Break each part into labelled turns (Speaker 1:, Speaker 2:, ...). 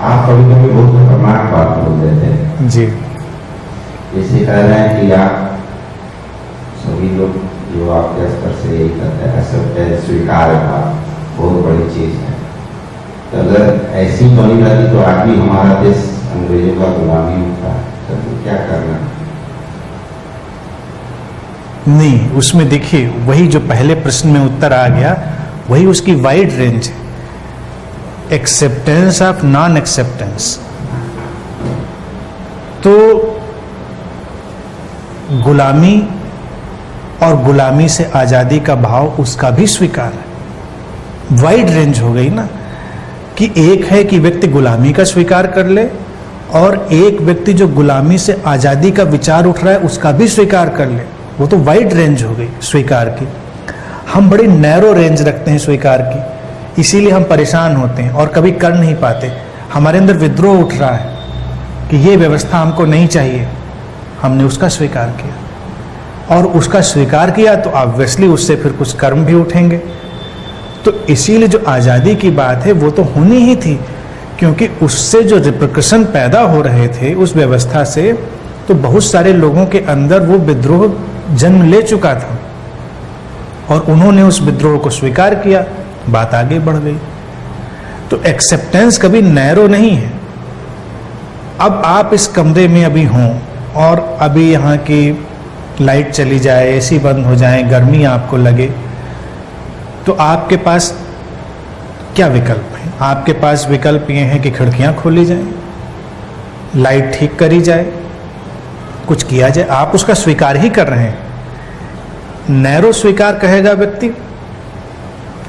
Speaker 1: आप कभी कभी बहुत खतरनाक बात बोल देते हैं
Speaker 2: जी।
Speaker 1: जैसे कह रहे हैं कि आप सभी लोग जो आपके स्तर से यही कहते हैं एक्सेप्टेंस स्वीकार का बहुत बड़ी चीज है। तो अगर ऐसी बनी रहती तो आज भी हमारा देश अंग्रेजों का गुलामी होता है, तो क्या करना?
Speaker 2: नहीं, उसमें देखिए वही जो पहले प्रश्न में उत्तर आ गया वही उसकी वाइड रेंज है। एक्सेप्टेंस ऑफ नॉन एक्सेप्टेंस, तो गुलामी और गुलामी से आजादी का भाव उसका भी स्वीकार है। वाइड रेंज हो गई ना, कि एक है कि व्यक्ति गुलामी का स्वीकार कर ले और एक व्यक्ति जो गुलामी से आजादी का विचार उठ रहा है उसका भी स्वीकार कर ले। वो तो वाइड रेंज हो गई स्वीकार की। हम बड़ी नैरो रेंज रखते हैं स्वीकार की, इसीलिए हम परेशान होते हैं और कभी कर नहीं पाते। हमारे अंदर विद्रोह उठ रहा है कि ये व्यवस्था हमको नहीं चाहिए, हमने उसका स्वीकार किया और उसका स्वीकार किया तो ऑब्वियसली उससे फिर कुछ कर्म भी उठेंगे। तो इसीलिए जो आज़ादी की बात है वो तो होनी ही थी, क्योंकि उससे जो रिप्रिकॉशन पैदा हो रहे थे उस व्यवस्था से, तो बहुत सारे लोगों के अंदर वो विद्रोह जन्म ले चुका था और उन्होंने उस विद्रोह को स्वीकार किया, बात आगे बढ़ गई। तो एक्सेप्टेंस कभी नैरो नहीं है। अब आप इस कमरे में अभी हों और अभी यहाँ की लाइट चली जाए, एसी बंद हो जाए, गर्मी आपको लगे, तो आपके पास क्या विकल्प है? आपके पास विकल्प ये है कि खिड़कियाँ खोली जाएं, लाइट ठीक करी जाए, कुछ किया जाए। आप उसका स्वीकार ही कर रहे हैं। नैरो स्वीकार कहेगा व्यक्ति,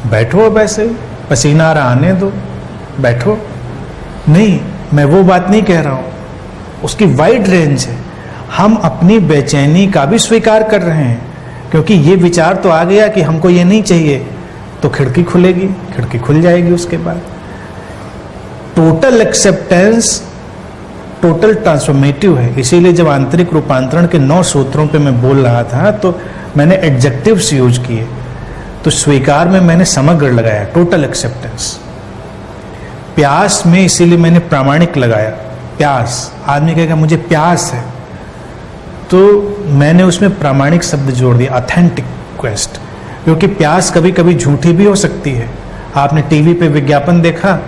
Speaker 2: बैठो अब ऐसे ही, पसीना आ रहा आने दो, बैठो। नहीं, मैं वो बात नहीं कह रहा हूँ, उसकी वाइड रेंज है। हम अपनी बेचैनी का भी स्वीकार कर रहे हैं, क्योंकि ये विचार तो आ गया कि हमको ये नहीं चाहिए, तो खिड़की खुलेगी, खिड़की खुल जाएगी। उसके बाद टोटल एक्सेप्टेंस टोटल ट्रांसफॉर्मेटिव है। इसीलिए जब आंतरिक रूपांतरण के 9 सूत्रों पे मैं बोल रहा था तो मैंने एडजेक्टिव्स यूज किए। तो स्वीकार में मैंने समग्र लगाया, टोटल एक्सेप्टेंस। प्यास में इसीलिए मैंने प्रामाणिक लगाया। प्यास, आदमी कहेगा मुझे प्यास है, तो मैंने उसमें प्रामाणिक शब्द जोड़ दिया, ऑथेंटिक क्वेस्ट। क्योंकि प्यास कभी कभी झूठी भी हो सकती है। आपने टीवी पे विज्ञापन देखा,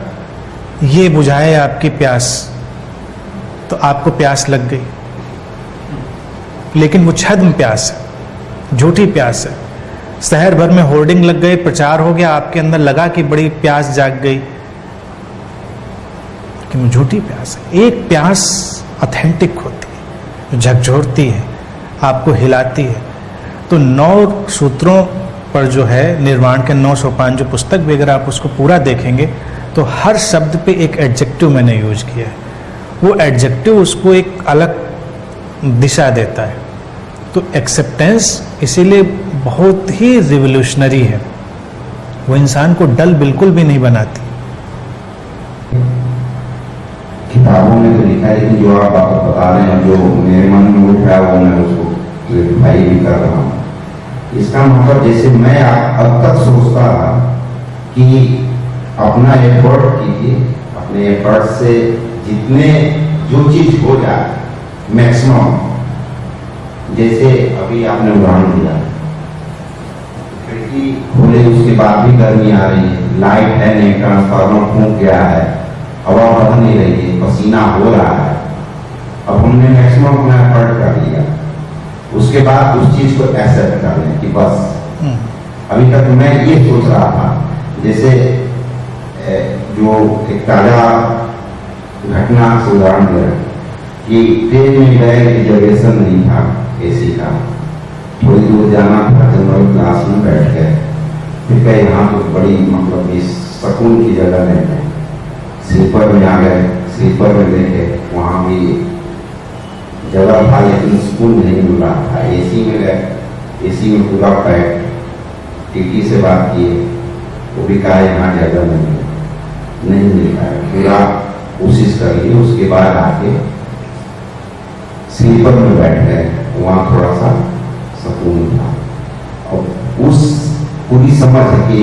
Speaker 2: ये बुझाए आपकी प्यास, तो आपको प्यास लग गई, लेकिन वो छद्म प्यास है, झूठी प्यास है। शहर भर में होर्डिंग लग गए, प्रचार हो गया, आपके अंदर लगा कि बड़ी प्यास जाग गई, कि वो झूठी प्यास है। एक प्यास ऑथेंटिक होती है, जो झकझोरती है, आपको हिलाती है। तो 9 सूत्रों पर जो है निर्वाण के 9 सोपान जो पुस्तक भी, अगर आप उसको पूरा देखेंगे तो हर शब्द पे एक एडजेक्टिव मैंने यूज किया है। वो एडजेक्टिव उसको एक अलग दिशा देता है। तो एक्सेप्टेंस इसीलिए बहुत ही रिवोल्यूशनरी है, वो इंसान को डल बिल्कुल भी नहीं बनाती।
Speaker 1: किताबों में तो लिखा है, लेकिन जो आप बात बता रहे हैं, जो मेरे मन में उठ रहा है वो मैं उसको क्लेरिफाई भी कर रहा हूँ। इसका मतलब जैसे मैं अब तक सोचता था कि अपना एफर्ट कीजिए, अपने एफर्ट से जितने जो चीज हो जाए मैक्सिमम, जैसे अभी आपने उदाहरण दिया, खिड़की खोले उसके बाद भी गर्मी आ रही है, लाइट है नहीं, ट्रांसफार्मर फूंक गया है, हवा बढ़ नहीं रही है, पसीना हो रहा है। अब हमने मैक्सिमम अपना एफर्ट कर लिया, उसके बाद उस चीज को एक्सेप्ट कर लें कि बस। अभी तक मैं ये सोच रहा था, जैसे जो एक ताजा घटना से उदाहरण दे रहे कि ट्रेन में गए, रिजर्वेशन नहीं था एसी का, थोड़ी दूर जाना था, जनरल क्लास में बैठ गए, फिर कहीं यहाँ तो बड़ी मतलब इस सुकून की जगह नहीं है, स्लीपर में आ गए, स्लीपर में देखे वहाँ भी जगह था लेकिन सुकून नहीं मिल रहा था। एसी में गए, एसी में पूरा पैक, टीटी से बात किए, वो भी कहा यहाँ जगह नहीं मिल रहा है, पूरा कोशिश करिए। उसके बाद आके स्लीपर में बैठ गए, वहाँ थोड़ा सा सुकून था और उस पूरी समझ कि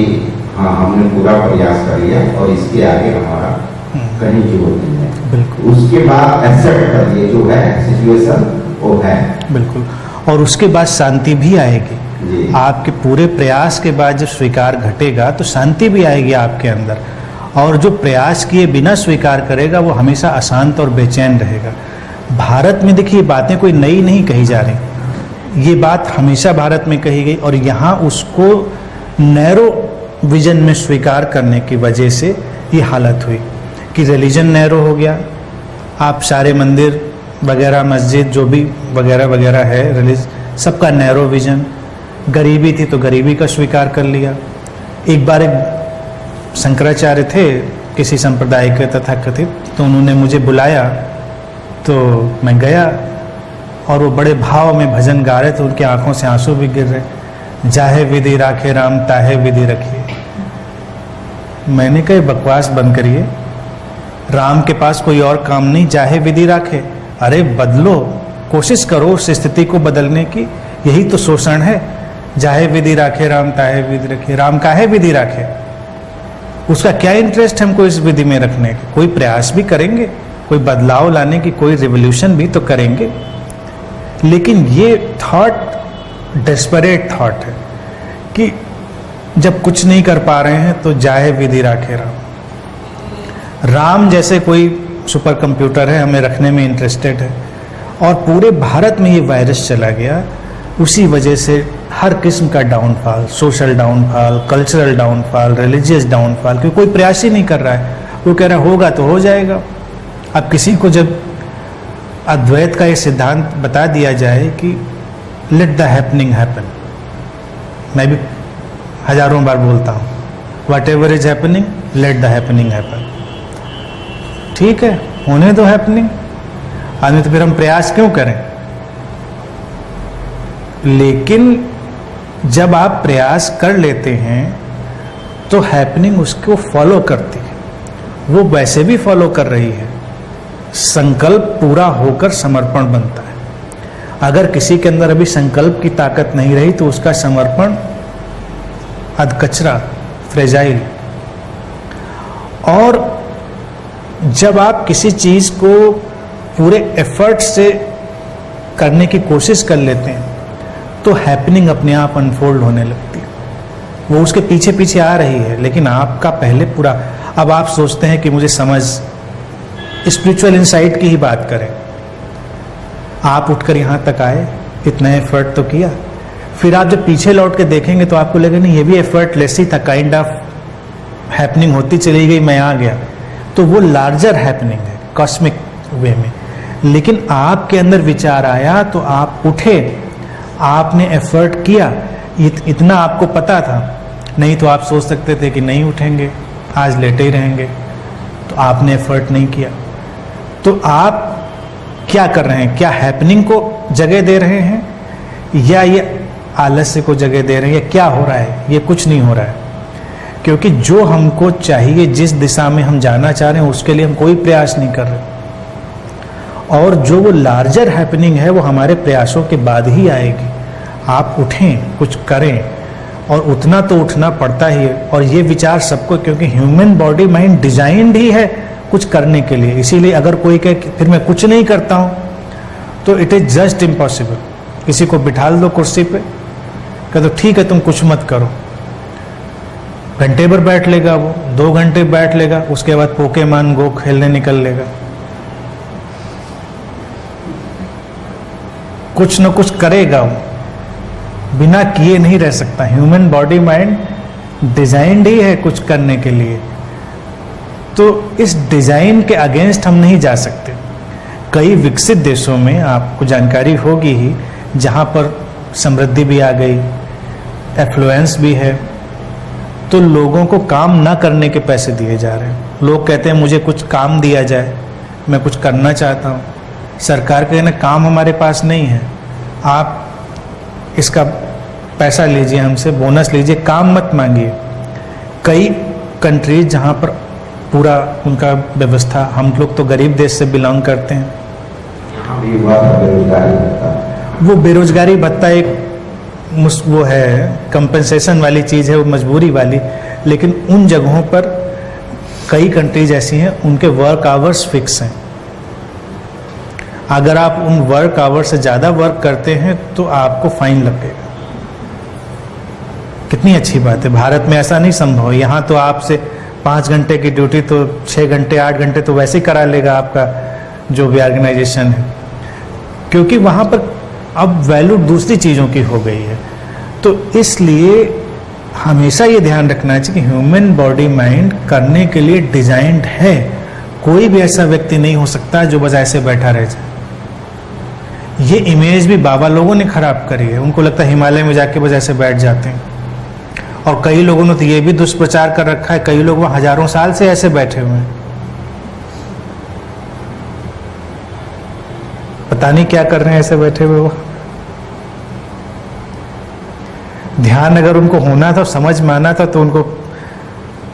Speaker 1: हाँ हमने पूरा प्रयास कर लिया और इसके आगे हमारा कहीं जोर नहीं है।
Speaker 2: बिल्कुल
Speaker 1: उसके बाद एक्सेप्ट करिए जो है सिचुएशन वो है।
Speaker 2: बिल्कुल। और उसके बाद शांति भी आएगी।
Speaker 1: जी।
Speaker 2: आपके पूरे प्रयास के बाद जब स्वीकार घटेगा तो शांति भी आएगी आपके अंदर। और जो प्रयास किए बिना स्वीकार करेगा वो हमेशा अशांत और बेचैन रहेगा। भारत में देखिए बातें कोई नई नहीं कही जा रही, ये बात हमेशा भारत में कही गई और यहाँ उसको नैरो विजन में स्वीकार करने की वजह से ये हालत हुई कि रिलीजन नैरो हो गया। आप सारे मंदिर वगैरह मस्जिद जो भी वगैरह वगैरह है सबका नैरो विजन। गरीबी थी तो गरीबी का स्वीकार कर लिया। एक बार एक शंकराचार्य थे किसी संप्रदाय के तथाकथित, तो उन्होंने मुझे बुलाया तो मैं गया और वो बड़े भाव में भजन गा रहे थे, उनकी आंखों से आंसू भी गिर रहे। जाहे विधि राखे राम ताहे विधि रखिए। मैंने कहा बकवास बंद करिए, राम के पास कोई और काम नहीं, चाहे विधि राखे। अरे बदलो, कोशिश करो उस स्थिति को बदलने की, यही तो शोषण है। जाहे विधि राखे राम ताहे विधि रखे। राम काहे विधि राखे? उसका क्या इंटरेस्ट हमको इस विधि में रखने के? कोई प्रयास भी करेंगे, कोई बदलाव लाने की, कोई रिवोल्यूशन भी तो करेंगे। लेकिन ये थॉट डेस्परेट थॉट है कि जब कुछ नहीं कर पा रहे हैं तो जाहे विधि राखे राम। राम जैसे कोई सुपर कंप्यूटर है, हमें रखने में इंटरेस्टेड है। और पूरे भारत में ये वायरस चला गया। उसी वजह से हर किस्म का downfall, social downfall, cultural downfall, religious downfall, क्योंकि कोई प्रयास ही नहीं कर रहा है। वो कह रहा होगा तो हो जाएगा। अब किसी को जब अद्वैत का ये सिद्धांत बता दिया जाए कि लेट द हैपनिंग हैपन, मैं भी हजारों बार बोलता हूँ, what ever is happening let the happening happen. ठीक है, होने दो हैपनिंग, आदमी तो फिर हम प्रयास क्यों करें? लेकिन जब आप प्रयास कर लेते हैं तो हैपनिंग उसको फॉलो करती है, वो वैसे भी फॉलो कर रही है। संकल्प पूरा होकर समर्पण बनता है। अगर किसी के अंदर अभी संकल्प की ताकत नहीं रही तो उसका समर्पण अधकचरा, फ्रेजाइल। और जब आप किसी चीज को पूरे एफर्ट से करने की कोशिश कर लेते हैं तो हैपनिंग अपने आप अनफोल्ड होने लगती है। वो उसके पीछे पीछे आ रही है, लेकिन आपका पहले पूरा। अब आप सोचते हैं कि मुझे समझ, स्पिरिचुअल इंसाइट की ही बात करें, आप उठकर यहाँ तक आए, इतना एफर्ट तो किया, फिर आप जब पीछे लौट के देखेंगे तो आपको लगेगा नहीं ये भी एफर्टलेस ही था, काइंड ऑफ हैपनिंग होती चली गई, मैं आ गया। तो वो लार्जर हैपनिंग है कॉस्मिक वे में। लेकिन आपके अंदर विचार आया तो आप उठे, आपने एफर्ट किया, इतना आपको पता था। नहीं तो आप सोच सकते थे कि नहीं उठेंगे, आज लेटे ही रहेंगे, तो आपने एफर्ट नहीं किया। तो आप क्या कर रहे हैं? क्या हैपनिंग को जगह दे रहे हैं या ये आलस्य को जगह दे रहे हैं, या क्या हो रहा है? ये कुछ नहीं हो रहा है, क्योंकि जो हमको चाहिए, जिस दिशा में हम जाना चाह रहे हैं, उसके लिए हम कोई प्रयास नहीं कर रहे। और जो वो लार्जर हैपनिंग है वो हमारे प्रयासों के बाद ही आएगी। आप उठें, कुछ करें, और उतना तो उठना पड़ता ही है। और ये विचार सबको, क्योंकि ह्यूमन बॉडी माइंड डिजाइंड ही है कुछ करने के लिए। इसीलिए अगर कोई कहे कि फिर मैं कुछ नहीं करता हूँ तो इट इज जस्ट इम्पॉसिबल। किसी को बिठाल दो कुर्सी पे, कह दो ठीक है तुम कुछ मत करो, घंटे भर बैठ लेगा वो, 2 घंटे बैठ लेगा, उसके बाद पोकेमॉन गो खेलने निकल लेगा। कुछ न कुछ करेगा वो, बिना किए नहीं रह सकता। ह्यूमन बॉडी माइंड डिजाइंड ही है कुछ करने के लिए। तो इस डिजाइन के अगेंस्ट हम नहीं जा सकते। कई विकसित देशों में आपको जानकारी होगी ही, जहां पर समृद्धि भी आ गई, एफ्लुएंस भी है, तो लोगों को काम ना करने के पैसे दिए जा रहे हैं। लोग कहते हैं मुझे कुछ काम दिया जाए, मैं कुछ करना चाहता हूँ। सरकार कहना काम हमारे पास नहीं है, आप इसका पैसा लीजिए, हमसे बोनस लीजिए, काम मत मांगिए। कई कंट्रीज जहाँ पर पूरा उनका व्यवस्था, हम लोग तो गरीब देश से बिलोंग करते हैं, वो बेरोजगारी भत्ता एक वो है, कंपनसेशन वाली चीज़ है, वो मजबूरी वाली। लेकिन उन जगहों पर कई कंट्रीज ऐसी हैं उनके वर्क आवर्स फिक्स हैं। अगर आप उन वर्क आवर से ज़्यादा वर्क करते हैं तो आपको फाइन लगेगा। कितनी अच्छी बात है, भारत में ऐसा नहीं संभव। यहाँ तो आपसे 5 घंटे की ड्यूटी तो 6 घंटे 8 घंटे तो वैसे ही करा लेगा आपका जो भी ऑर्गेनाइजेशन है, क्योंकि वहाँ पर अब वैल्यू दूसरी चीज़ों की हो गई है। तो इसलिए हमेशा ये ध्यान रखना चाहिए कि ह्यूमन बॉडी माइंड करने के लिए डिजाइंड है। कोई भी ऐसा व्यक्ति नहीं हो सकता जो बस ऐसे बैठा रह जाए। ये इमेज भी बाबा लोगों ने खराब करी है। उनको लगता है हिमालय में जाके बस ऐसे बैठ जाते हैं, और कई लोगों ने तो ये भी दुष्प्रचार कर रखा है, कई लोग वहाँ हजारों साल से ऐसे बैठे हुए हैं, पता नहीं क्या कर रहे हैं ऐसे बैठे हुए वो। ध्यान अगर उनको होना था, समझ में आना था, तो उनको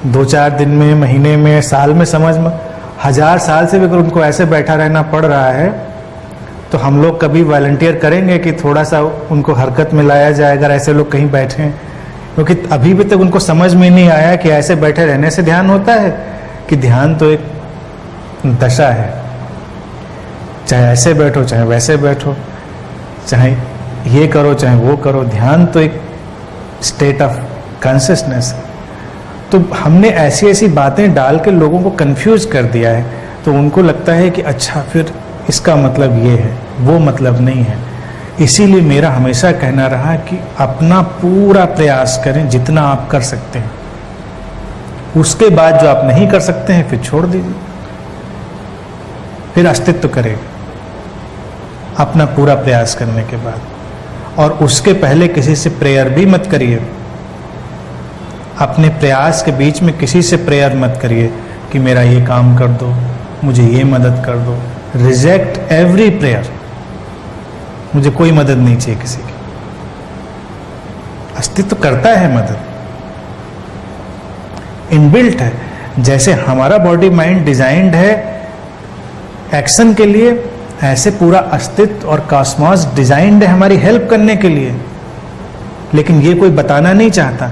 Speaker 2: 2-4 दिन में, महीने में, साल में समझ में, 1000 साल से भी अगर उनको ऐसे बैठा रहना पड़ रहा है, तो हम लोग कभी वॉलंटियर करेंगे कि थोड़ा सा उनको हरकत में लाया जाए अगर ऐसे लोग कहीं बैठे हैं? क्योंकि अभी भी तक उनको समझ में नहीं आया कि ऐसे बैठे रहने से ध्यान होता है, कि ध्यान तो एक दशा है। चाहे ऐसे बैठो, चाहे वैसे बैठो, चाहे ये करो, चाहे वो करो, ध्यान तो एक स्टेट ऑफ कॉन्शियसनेस है। तो हमने ऐसी ऐसी बातें डाल के लोगों को कंफ्यूज कर दिया है, तो उनको लगता है कि अच्छा फिर इसका मतलब ये है, वो मतलब नहीं है। इसीलिए मेरा हमेशा कहना रहा कि अपना पूरा प्रयास करें जितना आप कर सकते हैं। उसके बाद जो आप नहीं कर सकते हैं फिर छोड़ दीजिए, फिर अस्तित्व करेगा अपना पूरा प्रयास करने के बाद। और उसके पहले किसी से प्रेयर भी मत करिए। अपने प्रयास के बीच में किसी से प्रेयर मत करिए कि मेरा ये काम कर दो, मुझे ये मदद कर दो। Reject every prayer. मुझे कोई मदद नहीं चाहिए किसी की। अस्तित्व करता है मदद, इनबिल्ट है। जैसे हमारा बॉडी माइंड डिजाइंड है एक्शन के लिए, ऐसे पूरा अस्तित्व और कॉस्मॉस डिजाइंड है हमारी हेल्प करने के लिए, लेकिन ये कोई बताना नहीं चाहता।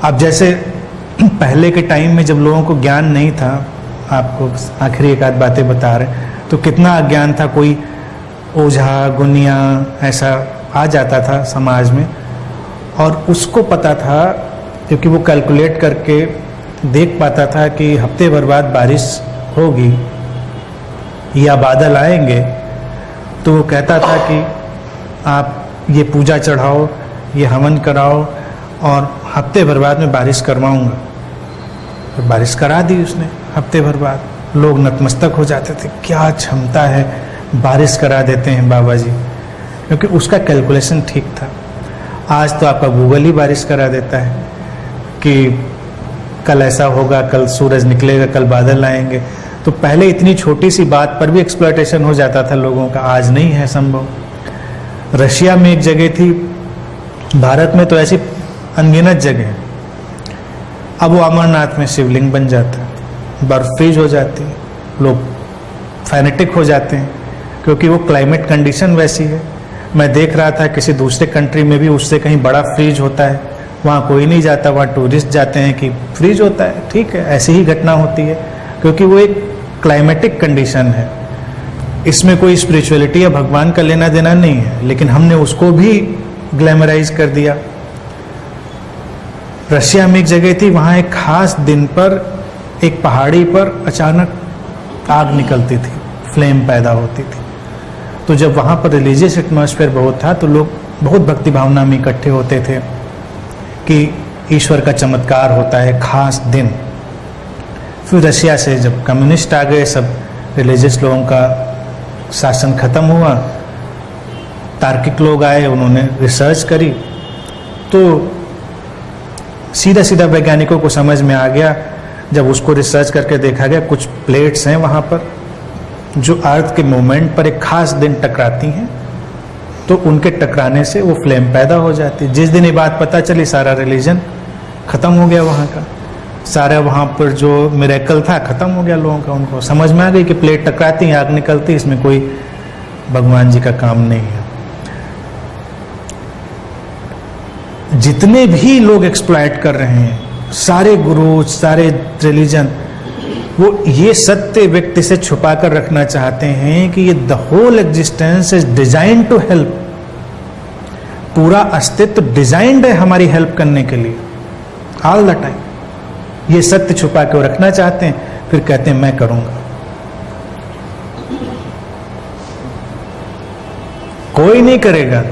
Speaker 2: अब जैसे पहले के टाइम में जब लोगों को ज्ञान नहीं था, आपको आखिरी एक आध बातें बता रहे, तो कितना अज्ञान था। कोई ओझा गुनिया ऐसा आ जाता था समाज में, और उसको पता था, क्योंकि वो कैलकुलेट करके देख पाता था कि हफ्ते भर बाद बारिश होगी या बादल आएंगे, तो वो कहता था कि आप ये पूजा चढ़ाओ, ये हवन कराओ, और हफ्ते भर बाद में बारिश करवाऊंगा। तो बारिश करा दी उसने हफ्ते भर बाद। लोग नतमस्तक हो जाते थे, क्या क्षमता है, बारिश करा देते हैं बाबा जी, क्योंकि उसका कैलकुलेशन ठीक था। आज तो आपका गूगल ही बारिश करा देता है कि कल ऐसा होगा, कल सूरज निकलेगा, कल बादल आएंगे। तो पहले इतनी छोटी सी बात पर भी एक्सप्लॉयटेशन हो जाता था लोगों का, आज नहीं है संभव। रशिया में एक जगह थी, भारत में तो ऐसी अनगिनत जगह है। अब वो अमरनाथ में शिवलिंग बन जाता है, बर्फ फ्रीज हो जाती है, लोग फैनेटिक हो जाते हैं, क्योंकि वो क्लाइमेट कंडीशन वैसी है। मैं देख रहा था किसी दूसरे कंट्री में भी उससे कहीं बड़ा फ्रीज होता है, वहाँ कोई नहीं जाता, वहाँ टूरिस्ट जाते हैं कि फ्रीज होता है। ठीक है, ऐसी ही घटना होती है, क्योंकि वो एक क्लाइमेटिक कंडीशन है। इसमें कोई स्पिरिचुअलिटी या भगवान का लेना देना नहीं है, लेकिन हमने उसको भी ग्लैमराइज कर दिया। रशिया में एक जगह थी, वहाँ एक खास दिन पर एक पहाड़ी पर अचानक आग निकलती थी, फ्लेम पैदा होती थी। तो जब वहाँ पर रिलीजियस एटमॉस्फेयर बहुत था, तो लोग बहुत भक्ति भावना में इकट्ठे होते थे कि ईश्वर का चमत्कार होता है, खास दिन। फिर रशिया से जब कम्युनिस्ट आ गए, सब रिलीजियस लोगों का शासन खत्म हुआ, तार्किक लोग आए, उन्होंने रिसर्च करी, तो सीधा सीधा वैज्ञानिकों को समझ में आ गया। जब उसको रिसर्च करके देखा गया, कुछ प्लेट्स हैं वहाँ पर जो अर्थ के मोमेंट पर एक खास दिन टकराती हैं, तो उनके टकराने से वो फ्लेम पैदा हो जाती है। जिस दिन ये बात पता चली, सारा रिलीजन खत्म हो गया वहाँ का, सारा वहाँ पर जो मिरेकल था खत्म हो गया लोगों का। उनको समझ में आ गई कि प्लेट टकराती है, आग निकलती है, इसमें कोई भगवान जी का काम नहीं है। जितने भी लोग एक्सप्लॉइट कर रहे हैं, सारे गुरु, सारे रिलीजन, वो ये सत्य व्यक्ति से छुपा कर रखना चाहते हैं कि ये the whole existence is design to help, पूरा अस्तित्व डिजाइंड है हमारी हेल्प करने के लिए ऑल द टाइम। ये सत्य छुपा के वो रखना चाहते हैं, फिर कहते हैं मैं करूंगा। कोई नहीं करेगा।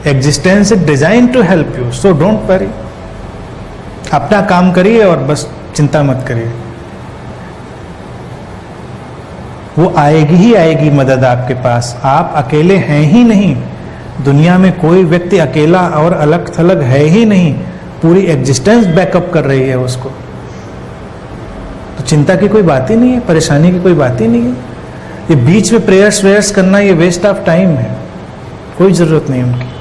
Speaker 2: Existence is design to help you, so don't worry. अपना काम करिए और बस चिंता मत करिए, वो आएगी ही आएगी मदद आपके पास। आप अकेले हैं ही नहीं, दुनिया में कोई व्यक्ति अकेला और अलग थलग है ही नहीं, पूरी एग्जिस्टेंस बैकअप कर रही है उसको। तो चिंता की कोई बात ही नहीं है, परेशानी की कोई बात ही नहीं है। ये बीच में प्रेयर्स वेयर्स करना ये वेस्ट ऑफ टाइम है, कोई जरूरत नहीं उनकी।